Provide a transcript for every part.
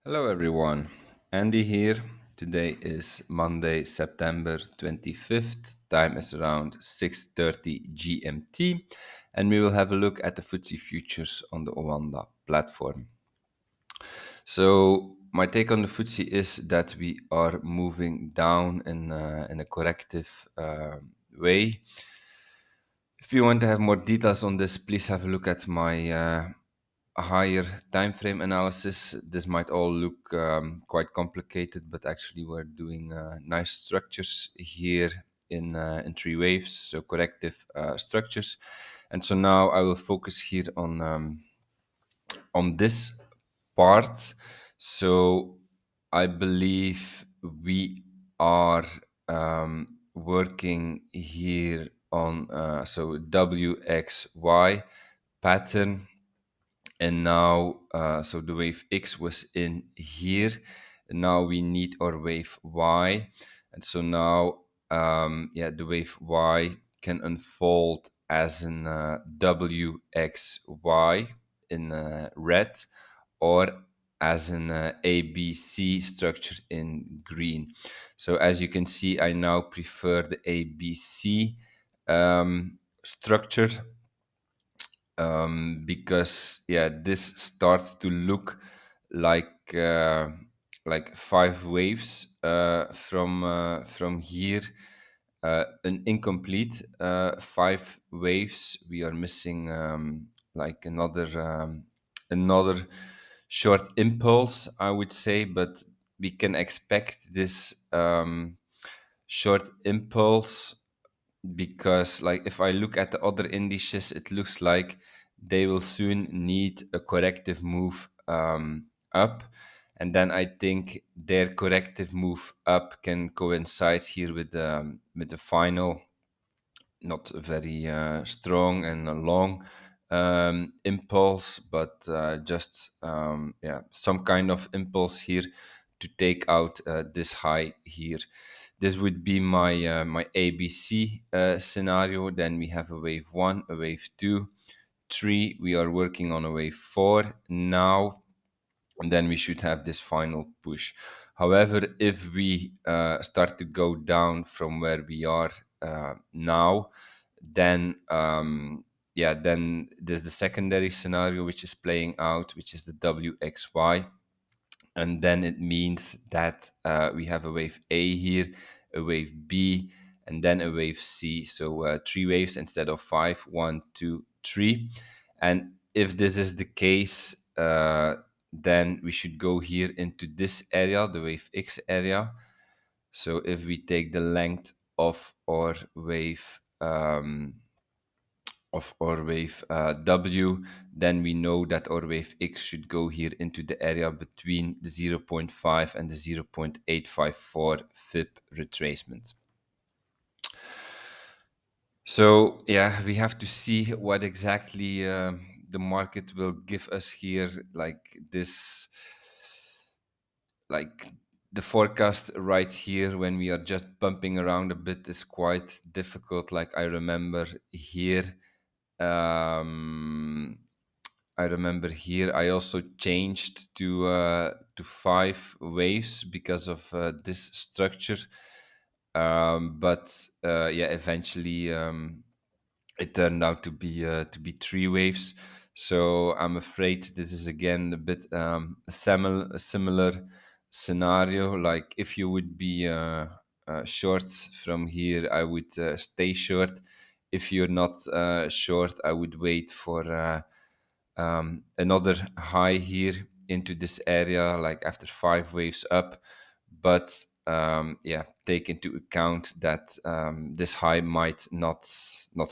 Hello everyone, Andy here. Today is Monday, September 25th. Time is around 6:30 GMT, and we will have a look at the FTSE futures on the Oanda platform. So my take on the FTSE is that we are moving down in a corrective way. If you want to have more details on this, please have a look at my higher time frame analysis. This might all look quite complicated, but actually we're doing nice structures here in three waves, so corrective structures. And so now I will focus here on this part. So I believe we are working here on so WXY pattern, and now so the wave X was in here, and now we need our wave Y, and so now the wave Y can unfold as an WXY in red, or as an ABC structure in green. So as you can see, I now prefer the ABC structure, because this starts to look like five waves from here. An incomplete five waves. We are missing like another short impulse, I would say, but we can expect this short impulse, because like if I look at the other indices, it looks like they will soon need a corrective move up, and then I think their corrective move up can coincide here with the final, not a very strong and a long impulse, but just some kind of impulse here to take out this high here. This would be my ABC scenario. Then we have a wave 1, a wave 2, 3. We are working on a wave 4 now, and then we should have this final push. However, if we start to go down from where we are now, then then there's the secondary scenario which is playing out, which is the WXY, and then it means that we have a wave A here, a wave B, and then a wave C. So three waves instead of five. 1, 2, 3. And if this is the case, then we should go here into this area, the wave X area. So if we take the length of our wave W, then we know that our wave X should go here into the area between the zero point 0.5 and the 0.854 FIB retracement. So we have to see what exactly the market will give us here. Like this, like the forecast right here when we are just bumping around a bit is quite difficult. Like I remember here, I also changed to five waves because of this structure. But eventually it turned out to be three waves. So I'm afraid this is again a bit a similar scenario. Like if you would be short from here, I would stay short. If you're not short, I would wait for another high here into this area, like after five waves up. But take into account that this high might not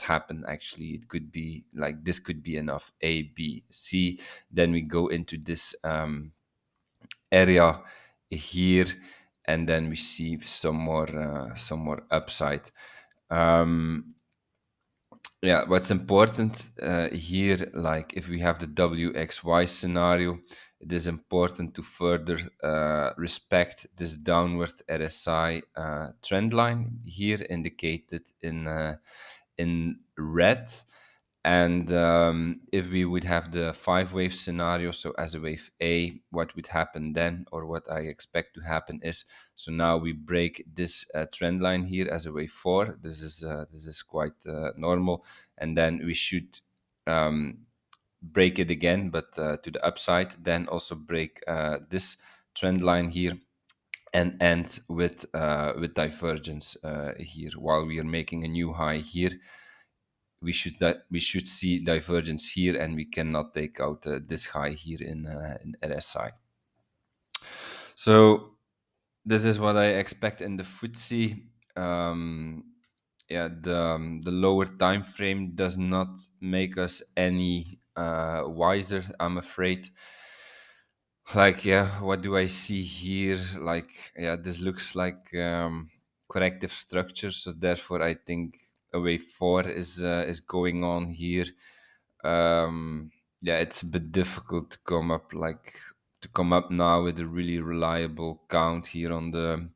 happen. Actually, it could be like this could be enough. A, B, C. Then we go into this area here, and then we see some more upside. What's important here, like if we have the WXY scenario, it is important to further respect this downward RSI trend line here indicated in red. And if we would have the 5 wave scenario, so as a wave A, what would happen then, or what I expect to happen is, so now we break this trend line here as a wave 4. This is quite normal, and then we should break it again, but to the upside, then also break this trend line here, and end with divergence here. While we are making a new high here, we should see divergence here, and we cannot take out this high here in RSI. So this is what I expect in the FTSE. Yeah, the lower time frame does not make us any wiser, I'm afraid. Like, yeah, what do I see here? Like, yeah, this looks like corrective structure, so therefore I think a wave 4 is going on here. Yeah, it's a bit difficult to come up now with a really reliable count here on the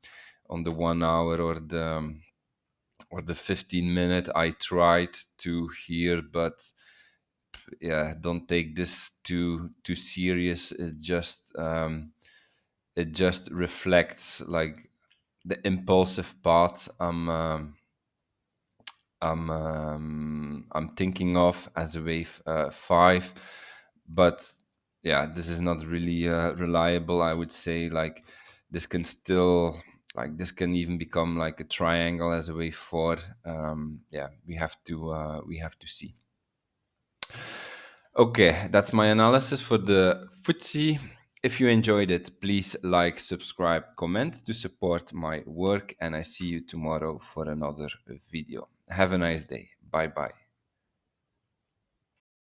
1 hour or the 15 minute. I tried to here, but yeah, don't take this too serious. It just reflects like the impulsive path I'm thinking of as a wave 5, but yeah, this is not really reliable. I would say like this can still, like this can even become like a triangle as a wave 4. Yeah, we have to see. Okay, that's my analysis for the FTSE. If you enjoyed it, please like, subscribe, comment to support my work, and I see you tomorrow for another video. Have a nice day. Bye bye.